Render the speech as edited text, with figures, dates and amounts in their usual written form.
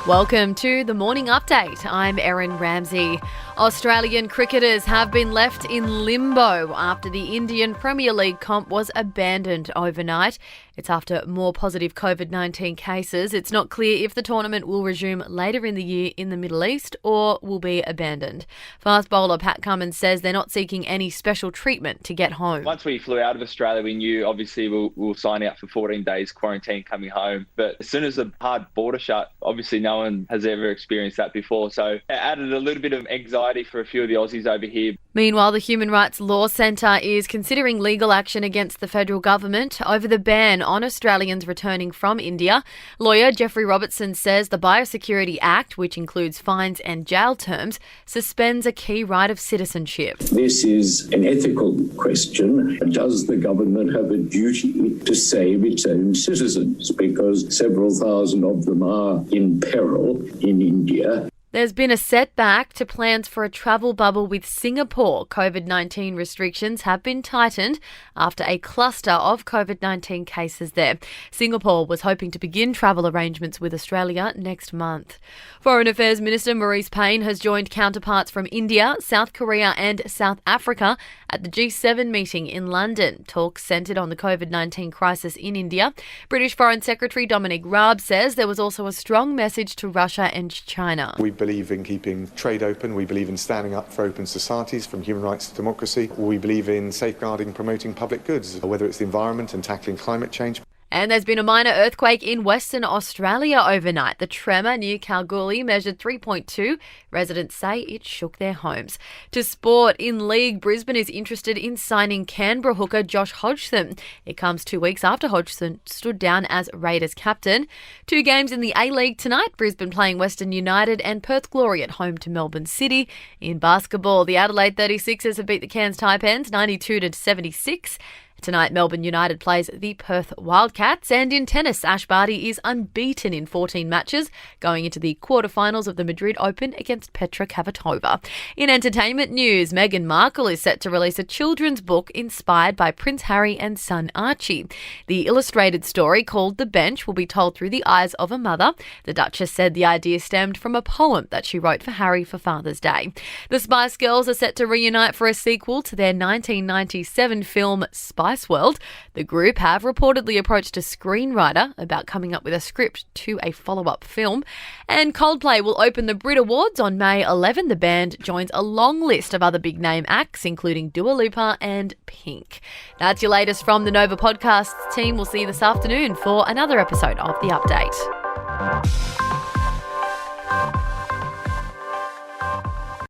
Welcome to the Morning Update. I'm Erin Ramsey. Australian cricketers have been left in limbo after the Indian Premier League comp was abandoned overnight. It's after more positive COVID-19 cases. It's not clear if the tournament will resume later in the year in the Middle East or will be abandoned. Fast bowler Pat Cummins says they're not seeking any special treatment to get home. Once we flew out of Australia, we knew obviously we'll sign out for 14 days quarantine coming home. But as soon as the hard border shut, obviously no one has ever experienced that before. So it added a little bit of anxiety for a few of the Aussies over here. Meanwhile, the Human Rights Law Centre is considering legal action against the federal government over the ban on Australians returning from India. Lawyer Jeffrey Robertson says the Biosecurity Act, which includes fines and jail terms, suspends a key right of citizenship. This is an ethical question. Does the government have a duty to save its own citizens? Because several thousand of them are in peril in India. There's been a setback to plans for a travel bubble with Singapore. COVID-19 restrictions have been tightened after a cluster of COVID-19 cases there. Singapore was hoping to begin travel arrangements with Australia next month. Foreign Affairs Minister Marise Payne has joined counterparts from India, South Korea and South Africa at the G7 meeting in London. Talks centred on the COVID-19 crisis in India. British Foreign Secretary Dominic Raab says there was also a strong message to Russia and China. We believe in keeping trade open. We believe in standing up for open societies, from human rights to democracy. We believe in safeguarding, promoting public goods, whether it's the environment and tackling climate change. And there's been a minor earthquake in Western Australia overnight. The tremor near Kalgoorlie measured 3.2. Residents say it shook their homes. To sport, in league, Brisbane is interested in signing Canberra hooker Josh Hodgson. It comes 2 weeks after Hodgson stood down as Raiders captain. 2 games in the A-League tonight. Brisbane playing Western United and Perth Glory at home to Melbourne City. In basketball, the Adelaide 36ers have beat the Cairns Taipans 92-76. Tonight, Melbourne United plays the Perth Wildcats, and in tennis, Ash Barty is unbeaten in 14 matches, going into the quarterfinals of the Madrid Open against Petra Kvitova. In entertainment news, Meghan Markle is set to release a children's book inspired by Prince Harry and son Archie. The illustrated story, called The Bench, will be told through the eyes of a mother. The Duchess said the idea stemmed from a poem that she wrote for Harry for Father's Day. The Spice Girls are set to reunite for a sequel to their 1997 film Spice World. The group have reportedly approached a screenwriter about coming up with a script to a follow-up film. And Coldplay will open the Brit Awards on May 11. The band joins a long list of other big-name acts, including Dua Lipa and Pink. That's your latest from the Nova Podcasts team. We'll see you this afternoon for another episode of The Update.